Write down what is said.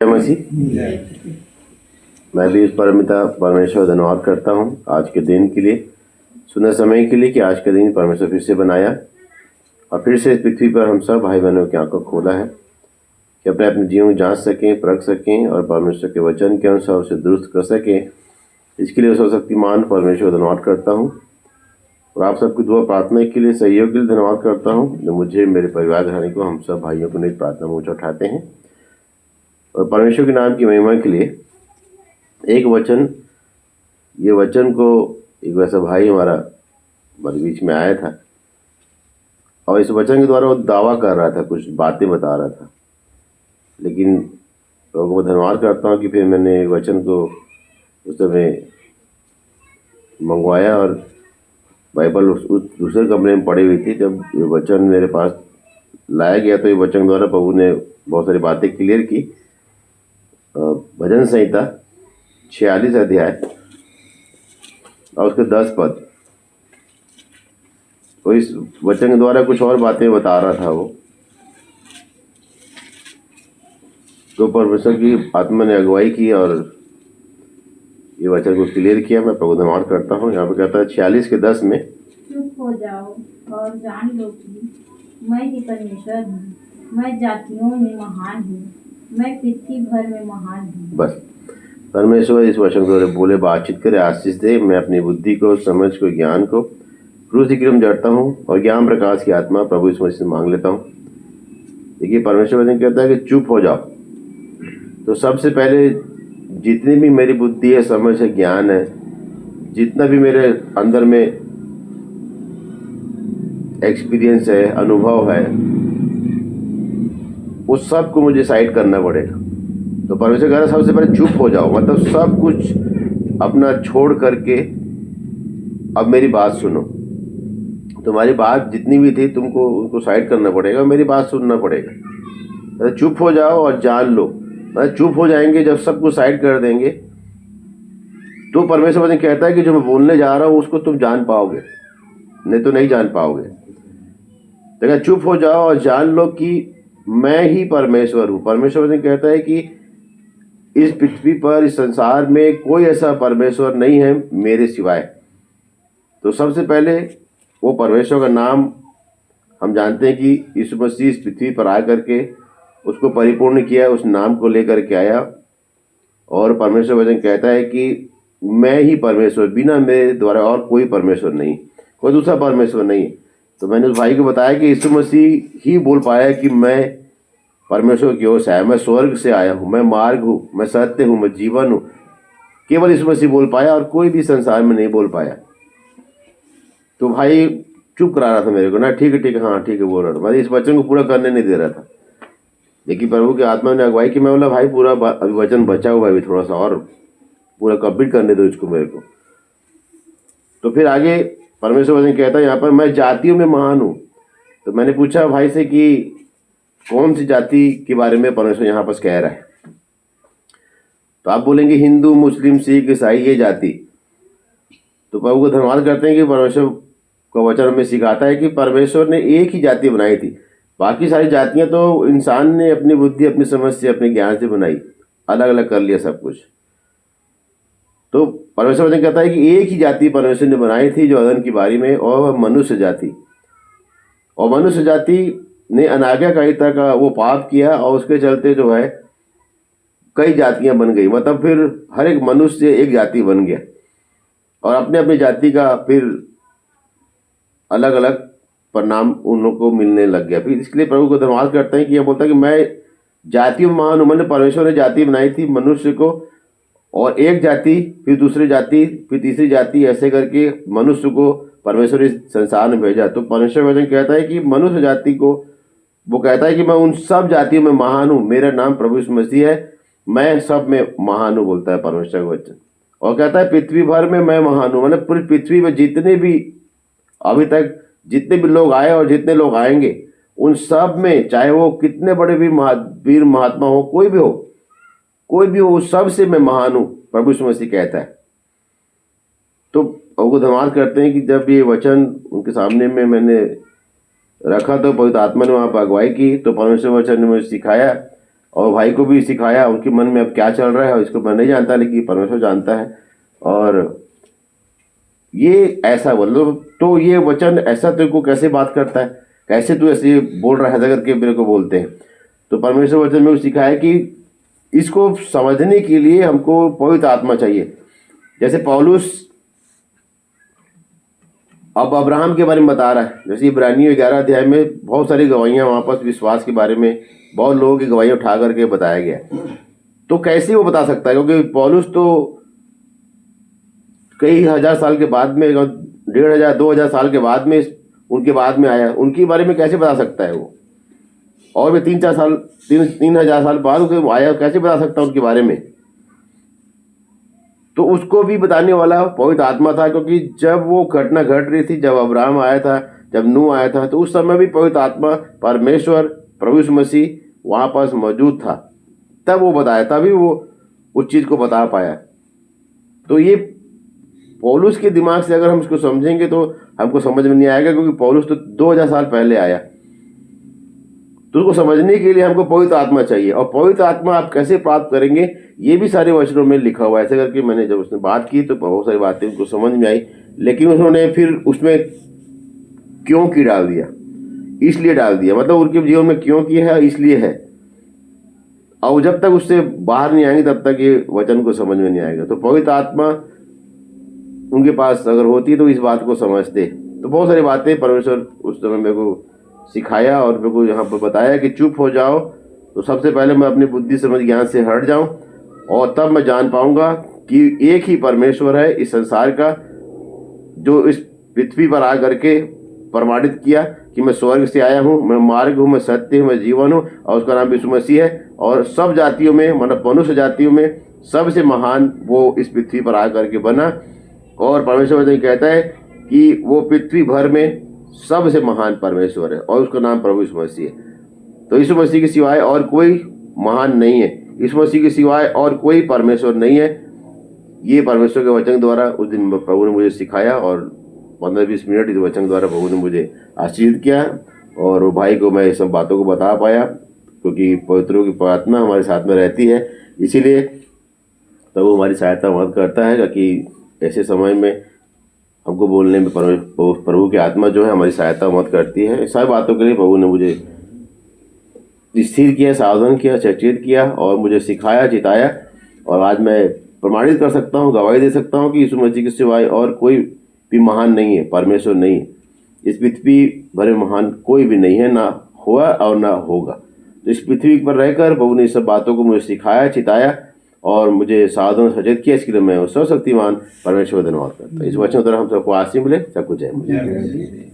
मसीह। मैं भी इस परमिता परमेश्वर धन्यवाद करता हूँ आज के दिन के लिए, सुंदर समय के लिए कि आज का दिन परमेश्वर फिर से बनाया और फिर से इस पृथ्वी पर हम सब भाई बहनों की आंखों खोला है कि अपने अपने जीवन जांच सकें, परख सकें और परमेश्वर के वचन के अनुसार उसे दुरुस्त कर सकें। इसके लिए सर्वशक्तिमान परमेश्वर धन्यवाद करता हूँ और आप सबकी दुआ प्रार्थना के लिए, सहयोग के लिए धन्यवाद करता हूँ जो मुझे, मेरे परिवार घराने को, हम सब भाइयों को नई प्रार्थना में ऊँचा उठाते हैं। और परमेश्वर के नाम की महिमा के लिए एक वचन, ये वचन को एक वैसा भाई हमारे बीच में आया था और इस वचन के द्वारा वो दावा कर रहा था, कुछ बातें बता रहा था, लेकिन लोगों को धन्यवाद करता हूँ कि फिर मैंने वचन को उस समय मंगवाया और बाइबल उस दूसरे कमरे में पड़ी हुई थी। जब ये वचन मेरे पास लाया गया तो ये वचन द्वारा प्रभु ने बहुत सारी बातें क्लियर की। भजन संहिता 46 अध्याय और उसके 10 पद, तो इस वचन के द्वारा कुछ और बातें बता रहा था वो। तो परमेश्वर की आत्मा ने अगुवाई की और ये वचन को क्लियर किया। मैं प्रभु धन्यवाद करता हूँ। यहाँ पे कहता है 46 के 10 में, चुप हो जाओ और जान लो कि मैं ही परमेश्वर हूँ, मैं जातियों में महान हूँ, मैं पृथ्वी भर में महान हूँ। बस परमेश्वर इस वचन को बोले, बातचीत करे, आशीष दे। मैं अपनी बुद्धि को, समझ को, ज्ञान को क्रूस की क्रम जड़ता हूँ और ज्ञान प्रकाश की आत्मा प्रभु इस वचन से मांग लेता हूँ। देखिए परमेश्वर वचन कहता है कि चुप हो जाओ। तो सबसे पहले जितनी भी मेरी बुद्धि है, समझ है, ज्ञान है, जितना भी मेरे अंदर में एक्सपीरियंस है, अनुभव है, उस सब को मुझे साइड करना पड़ेगा। तो परमेश्वर कह रहा है सबसे पहले चुप हो जाओ, मतलब सब कुछ अपना छोड़ करके अब मेरी बात सुनो। तुम्हारी बात जितनी भी थी तुमको उनको साइड करना पड़ेगा, मेरी बात सुनना पड़ेगा। तो चुप हो जाओ और जान लो। मतलब चुप हो जाएंगे जब सब कुछ साइड कर देंगे तो परमेश्वर वचन कहता है कि जो मैं बोलने जा रहा हूँ उसको तुम जान पाओगे, नहीं तो नहीं जान पाओगे। तो चुप हो जाओ और जान लो कि मैं ही परमेश्वर हूँ। परमेश्वर वचन कहता है कि इस पृथ्वी पर, इस संसार में कोई ऐसा परमेश्वर नहीं है मेरे सिवाय। तो सबसे पहले वो परमेश्वर का नाम हम जानते हैं कि यीशु मसीह इस पृथ्वी पर आ करके उसको परिपूर्ण किया, उस नाम को लेकर के आया। और परमेश्वर वचन कहता है कि मैं ही परमेश्वर, बिना मेरे द्वारा और कोई परमेश्वर नहीं, कोई दूसरा परमेश्वर नहीं। तो मैंने उस भाई को बताया कि यीशु मसीह ही बोल पाया कि मैं परमेश्वर की ओर से आया, मैं स्वर्ग से आया हूँ, मैं मार्ग हूँ, मैं सत्य हूँ, मैं जीवन हूँ। केवल यीशु मसीह बोल पाया और कोई भी संसार में नहीं बोल पाया। तो भाई चुप करा रहा था मेरे को, ना ठीक है हाँ ठीक है बोल रहा था, मैं इस वचन को पूरा करने नहीं दे रहा था। लेकिन प्रभु की आत्मा ने अगुवाई की। मैं बोला भाई पूरा अभी वचन बचा हुआ है, अभी थोड़ा सा और पूरा कंप्लीट करने दो इसको मेरे को। तो फिर आगे परमेश्वर वचन कहता है यहाँ पर, मैं जातियों में महान हूँ। तो मैंने पूछा भाई से कि कौन सी जाति के बारे में परमेश्वर यहाँ पर कह रहा है। तो आप बोलेंगे हिंदू, मुस्लिम, सिख, ईसाई, ये जाति। तो प्रभु को धन्यवाद करते हैं कि परमेश्वर का वचन हमें सिखाता है कि परमेश्वर ने एक ही जाति बनाई थी। बाकी सारी जातियां तो इंसान ने अपनी बुद्धि, अपनी समझ से, अपने ज्ञान से बनाई, अलग अलग कर लिया सब कुछ। तो परमेश्वर वचन कहता है कि एक ही जाति परमेश्वर ने बनाई थी जो अदन की बारी में, और वह मनुष्य जाति। और मनुष्य जाति ने अनाज्ञाकारिता का वो पाप किया और उसके चलते जो है कई जातियां बन गई। मतलब फिर हर एक मनुष्य एक जाति बन गया और अपने अपनी जाति का फिर अलग अलग परिणाम उन लोगों को मिलने लग गया। फिर इसके लिए प्रभु को धन्यवाद करते हैं कि यह बोलता है कि मैं जाति में महान हूँ। मैंने परमेश्वर ने जाति बनाई थी मनुष्य को, और एक जाति, फिर दूसरी जाति, फिर तीसरी जाति, ऐसे करके मनुष्य को परमेश्वर इस संसार में भेजा। तो परमेश्वर वचन कहता है कि मनुष्य जाति को वो कहता है कि मैं उन सब जातियों में महान हूँ, मेरा नाम प्रभु यीशु मसीह है, मैं सब में महान हूँ, बोलता है परमेश्वर का वचन। और कहता है पृथ्वी भर में मैं महान हूँ। मतलब पूरी पृथ्वी में जितने भी अभी तक जितने भी लोग आए और जितने लोग आएंगे, उन सब में, चाहे वो कितने बड़े भी वीर महात्मा हो, कोई भी हो, उस सब से मैं महान हूँ, प्रभु यीशु मसीह कहता है। तो वो धन्यवाद करते हैं कि जब ये वचन उनके सामने में मैंने रखा तो पवित्र आत्मा ने वहाँ पर अगुवाई की। तो परमेश्वर वचन ने मुझे सिखाया और भाई को भी सिखाया, उनके मन में अब क्या चल रहा है इसको मैं नहीं जानता, लेकिन परमेश्वर जानता है। और ये ऐसा मतलब, तो ये वचन ऐसा तेरे को कैसे बात करता है, कैसे तू ऐसे बोल रहा है ऐसा करके मेरे को बोलते हैं। तो परमेश्वर वचन में सिखाया कि इसको समझने के लिए हमको पवित्र आत्मा चाहिए। जैसे पौलुस अब अब्राहम के बारे में बता रहा है, जैसे इब्रानियों 11 अध्याय में बहुत सारी गवाहियां वहाँ पर विश्वास के बारे में बहुत लोगों की गवाहियां उठा करके बताया गया। तो कैसे वो बता सकता है, क्योंकि पौलुस तो कई हजार साल के बाद में, 1500 2000 साल के बाद में उनके बाद में आया, उनके बारे में कैसे बता सकता है वो। और भी 3-4 साल बाद उसे आया, कैसे बता सकता है उनके बारे में। तो उसको भी बताने वाला पवित्र आत्मा था, क्योंकि जब वो घटना घट रही थी, जब अब्राहम आया था, जब नूह आया था, तो उस समय भी पवित्र आत्मा परमेश्वर प्रभु यीशु मसीह वहाँ पास मौजूद था। तब वो बताया, तभी वो उस चीज़ को बता पाया। तो ये पौलुस के दिमाग से अगर हम इसको समझेंगे तो हमको समझ में नहीं आएगा, क्योंकि पौलुस तो 2000 साल पहले आया। तो उसको समझने के लिए हमको पवित्र आत्मा चाहिए। और पवित्र आत्मा आप कैसे प्राप्त करेंगे, ये भी सारे वचनों में लिखा हुआ है। ऐसे करके मैंने जब उसने बात की तो बहुत सारी बातें उनको समझ में आई, लेकिन उन्होंने फिर उसमें क्यों की डाल दिया, इसलिए डाल दिया, मतलब उनके जीवन में क्यों की है, इसलिए है। और जब तक उससे बाहर नहीं आएंगे तब तक ये वचन को समझ में नहीं आएगा। तो पवित्र आत्मा उनके पास अगर होती तो इस बात को समझते। तो बहुत सारी बातें परमेश्वर उस समय मेरे को सिखाया और मेरे को यहाँ पर बताया कि चुप हो जाओ। तो सबसे पहले मैं अपनी बुद्धि समझ ज्ञान से हट जाऊं, और तब मैं जान पाऊंगा कि एक ही परमेश्वर है इस संसार का, जो इस पृथ्वी पर आ करके प्रमाणित किया कि मैं स्वर्ग से आया हूँ, मैं मार्ग हूँ, मैं सत्य हूँ, मैं जीवन हूँ, और उसका नाम यीशु मसीह है। और सब जातियों में, मतलब मनुष्य जातियों में सबसे महान वो इस पृथ्वी पर आ करके बना। और परमेश्वर वचन कहता है कि वो पृथ्वी भर में सबसे महान परमेश्वर है, और उसका नाम प्रभु यीशु मसीह है। तो यीशु मसीह के सिवाय और कोई महान नहीं है, यीशु मसीह के सिवाय और कोई परमेश्वर नहीं है। ये परमेश्वर के वचन द्वारा उस दिन प्रभु ने मुझे सिखाया, और 15-20 मिनट इस वचन द्वारा प्रभु ने मुझे आशीर्वाद किया। और वो भाई को मैं ये सब बातों को बता पाया, क्योंकि पवित्रों की प्रार्थना हमारे साथ में रहती है, इसीलिए तो वो हमारी सहायता मदद करता है। कि ऐसे समय में हमको बोलने में प्रभु की आत्मा जो है हमारी सहायता मदद करती है। सारी बातों के लिए प्रभु ने मुझे स्थिर किया, सावधान किया, सचेत किया, और मुझे सिखाया, चिताया। और आज मैं प्रमाणित कर सकता हूँ, गवाही दे सकता हूँ कि यीशु मसीह के सिवाय और कोई भी महान नहीं है, परमेश्वर नहीं है। इस पृथ्वी भरे महान कोई भी नहीं है, ना हुआ और ना होगा। तो इस पृथ्वी पर रहकर प्रभु ने इस सब बातों को मुझे सिखाया, चिताया और मुझे सावधान सचेत किया। इसके लिए मैं सर्वशक्तिमान परमेश्वर धन्यवाद करता हूँ। इस वचन द्वारा हम सबको आशीष मिले, सबको जय मिले।